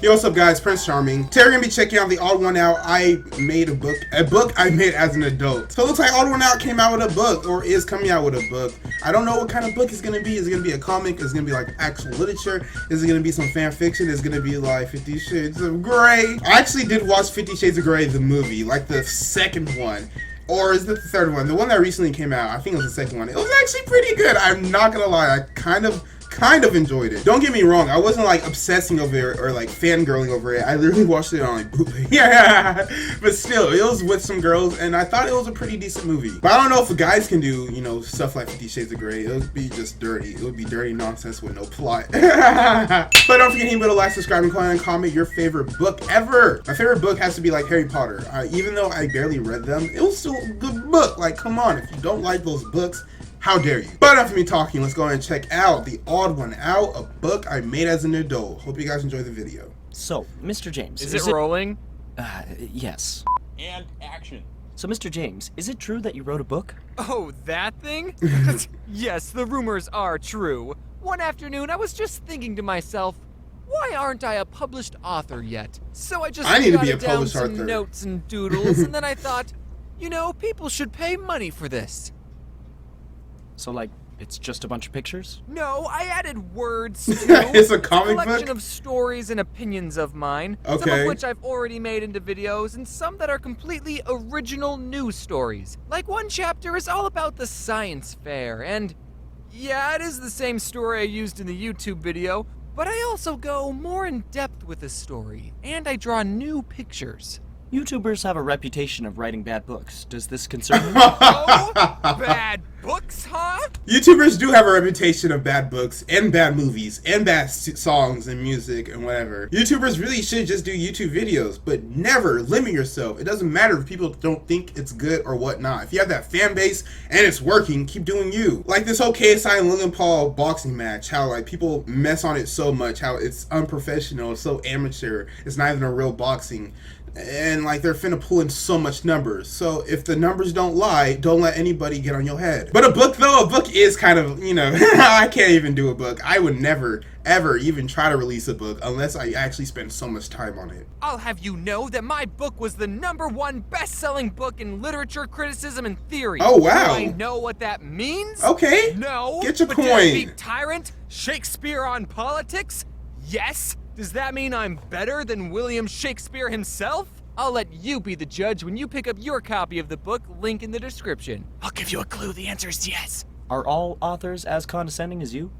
Yo, what's up guys, Prince Charming. Today we're gonna be checking out the Odd1Out. I made a book I made as an adult. So it looks like Odd1Out came out with a book, or is coming out with a book. I don't know what kind of book it's gonna be. Is it gonna be a comic? Is it gonna be like actual literature? Is it gonna be some fan fiction? Is it gonna be like 50 Shades of Grey? I actually did watch 50 Shades of Grey, the movie, like the second one. Or is it the third one? The one that recently came out, I think it was the second one. It was actually pretty good. I'm not gonna lie, I kind of enjoyed it. Don't get me wrong, I wasn't like obsessing over it or like fangirling over it. I literally watched it on like bootleg. Yeah, but still, it was with some girls and I thought it was a pretty decent movie. But I don't know if the guys can do, you know, stuff like 50 Shades of Grey. It would be just dirty. It would be dirty nonsense with no plot. But don't forget to like, subscribe, and comment your favorite book ever. My favorite book has to be like Harry Potter. Even though I barely read them, it was still a good book. Like, come on, if you don't like those books, how dare you? But enough of me talking, let's go ahead and check out The Odd1Out, a book I made as an adult. Hope you guys enjoy the video. So, Mr. James. Is it rolling? Yes. And action. So, Mr. James, is it true that you wrote a book? Oh, that thing? Yes, the rumors are true. One afternoon, I was just thinking to myself, why aren't I a published author yet? So I need to be a jotted down published some author. notes and doodles, and then I thought, you know, people should pay money for this. So, like, it's just a bunch of pictures? No, I added words too. It's a comic collection book? of stories and opinions of mine, some Okay. of which I've already made into videos, and some that are completely original new stories. Like one chapter is all about the science fair, and yeah, it is the same story I used in the YouTube video, but I also go more in depth with the story, and I draw new pictures. YouTubers have a reputation of writing bad books. Does this concern you? Oh, bad books, huh? YouTubers do have a reputation of bad books and bad movies and bad songs and music and whatever. YouTubers really should just do YouTube videos, but never limit yourself. It doesn't matter if people don't think it's good or whatnot. If you have that fan base and it's working, keep doing you. Like this whole KSI and Logan Paul boxing match, how like people mess on it so much, how it's unprofessional, it's so amateur, it's not even a real boxing. And like they're finna pull in so much numbers. So if the numbers don't lie, don't let anybody get on your head. But a book though, a book is kind of, you know, I can't even do a book. I would never, ever even try to release a book unless I actually spend so much time on it. I'll have you know that my book was the #1 best-selling book in literature, criticism, and theory. Oh, wow. Do I know what that means? Okay. No. Get your but point. Did I beat Tyrant? Shakespeare on politics? Yes. Does that mean I'm better than William Shakespeare himself? I'll let you be the judge when you pick up your copy of the book, link in the description. I'll give you a clue, the answer is yes. Are all authors as condescending as you?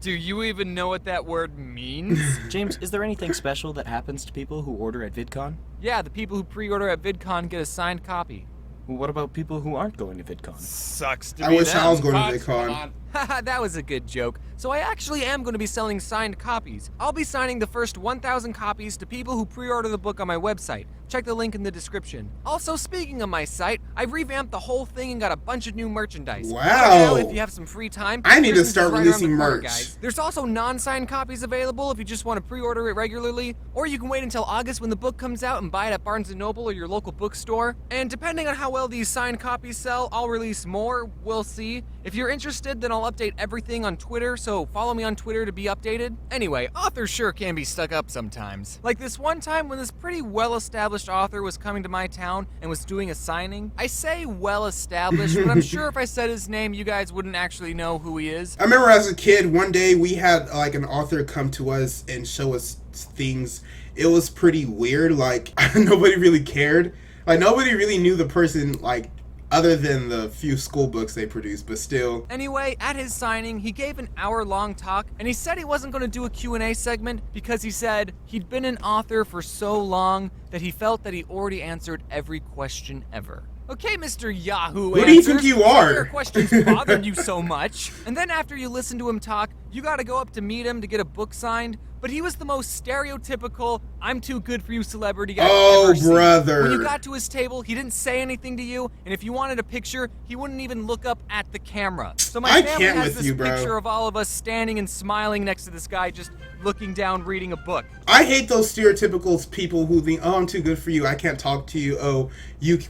Do you even know what that word means? James, is there anything special that happens to people who order at VidCon? Yeah, the people who pre-order at VidCon get a signed copy. What about people who aren't going to VidCon? Sucks to I be wish them. I was going to Cut, VidCon. come on. Haha, that was a good joke. So I actually am going to be selling signed copies. I'll be signing the first 1,000 copies to people who pre-order the book on my website. Check the link in the description. Also, speaking of my site, I revamped the whole thing and got a bunch of new merchandise. Wow. Check it out if you have some free time. I need to Christmas start is right releasing around the corner, merch. guys. There's also non-signed copies available if you just want to pre-order it regularly, or you can wait until August when the book comes out and buy it at Barnes & Noble or your local bookstore. And depending on how well these signed copies sell, I'll release more. We'll see. If you're interested, then I'll update everything on Twitter, so follow me on Twitter to be updated. Anyway, authors sure can be stuck up sometimes. Like this one time when this pretty well-established author was coming to my town and was doing a signing. I say well-established, but I'm sure if I said his name, you guys wouldn't actually know who he is. I remember as a kid, one day we had like an author come to us and show us things. It was pretty weird. Like nobody really cared. Like nobody really knew the person, like other than the few school books they produced, but still. Anyway, at his signing, he gave an hour-long talk, and he said he wasn't going to do a Q&A segment because he said he'd been an author for so long that he felt that he already answered every question ever. Okay, Mr. Yahoo Who do you think you are? Why your questions bothered you so much? And then after you listen to him talk, you gotta go up to meet him to get a book signed. But he was the most stereotypical, I'm too good for you celebrity I've Oh, ever seen. brother. When you got to his table, he didn't say anything to you, and if you wanted a picture, he wouldn't even look up at the camera. So my I family can't has with this you, bro. picture of all of us standing and smiling next to this guy just looking down reading a book. I hate those stereotypical people who think, oh, I'm too good for you, I can't talk to you, oh,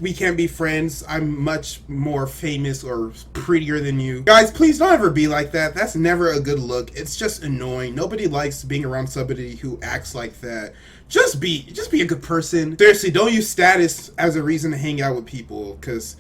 we can't be friends, I'm much more famous or prettier than you. Guys, please don't ever be like that. That's never a good look. It's just annoying. Nobody likes being around around somebody who acts like that, just be a good person. Seriously, don't use status as a reason to hang out with people, because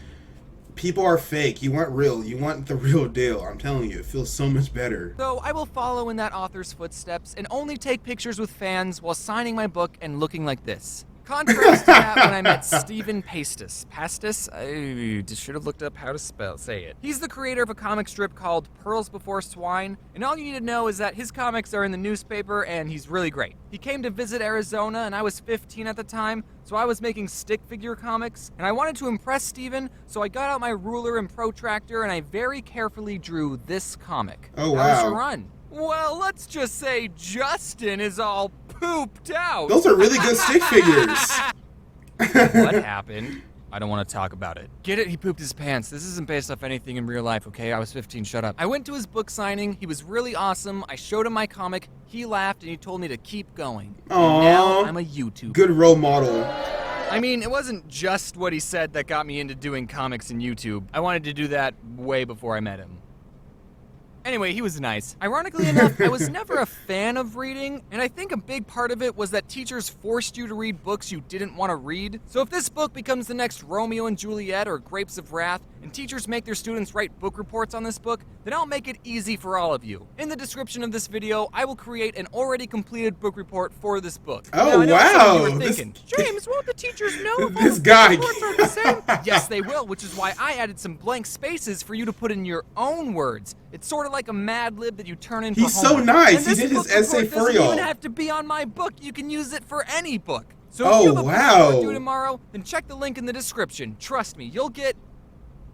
people are fake. You want real. You want the real deal. I'm telling you, it feels so much better. So I will follow in that author's footsteps and only take pictures with fans while signing my book and looking like this. Contrast to that when I met Stephen Pastis. I just should have looked up how to say it. He's the creator of a comic strip called Pearls Before Swine, and all you need to know is that his comics are in the newspaper and he's really great. He came to visit Arizona and I was 15 at the time, so I was making stick figure comics, and I wanted to impress Stephen, so I got out my ruler and protractor and I very carefully drew this comic. Oh, wow. How was your run? Well, let's just say Justin is all pooped out. Those are really good stick figures. What happened? I don't want to talk about it. Get it? He pooped his pants. This isn't based off anything in real life, okay? I was 15, shut up. I went to his book signing. He was really awesome. I showed him my comic. He laughed and he told me to keep going. Aww. And now I'm a YouTuber. Good role model. I mean, it wasn't just what he said that got me into doing comics and YouTube. I wanted to do that way before I met him. Anyway, he was nice. Ironically enough, I was never a fan of reading, and I think a big part of it was that teachers forced you to read books you didn't want to read. So if this book becomes the next Romeo and Juliet or Grapes of Wrath, and teachers make their students write book reports on this book, then I'll make it easy for all of you. In the description of this video, I will create an already completed book report for this book. Oh, now, I know wow. some of you are thinking, James, won't the teachers know if all This the guy. book reports are the same? Yes, they will, which is why I added some blank spaces for you to put in your own words. It's sort of like a Mad Lib that you turn in for He's so homework. nice. And He this did his book essay report for doesn't y'all. even have to be on my book. You can use it for any book. So Oh, if you have a book wow. report due tomorrow, then check the link in the description. Trust me, you'll get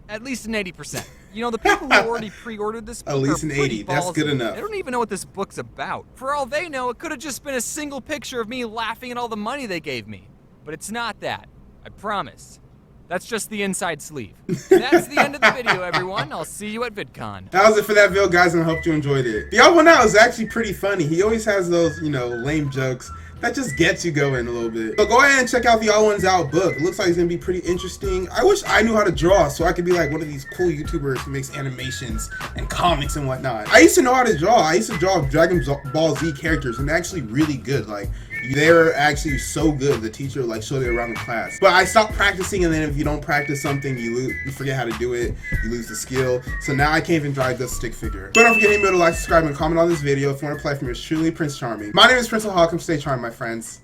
at least an 80%. You know, the people who already pre-ordered this book At least are an pretty 80. That's ballsy. good enough. They don't even know what this book's about. For all they know, it could have just been a single picture of me laughing at all the money they gave me. But it's not that. I promise. That's just the inside sleeve. That's the end of the video, everyone. I'll see you at VidCon. That was it for that video, guys, and I hope you enjoyed it. The Odd1sOut is actually pretty funny. He always has those, you know, lame jokes that just gets you going a little bit. So go ahead and check out the Odd1sOut book. It looks like it's gonna be pretty interesting. I wish I knew how to draw so I could be like one of these cool YouTubers who makes animations and comics and whatnot. I used to know how to draw. I used to draw Dragon Ball Z characters, and they're actually really good. Like, they're actually so good. The teacher like showed it around the class. But I stopped practicing, and then if you don't practice something, you forget how to do it. You lose the skill. So now I can't even draw this stick figure. But don't forget to like, subscribe, and comment on this video if you want to play from yours truly, Prince Charming. My name is Prince Ohakam. Stay charmed, my friends.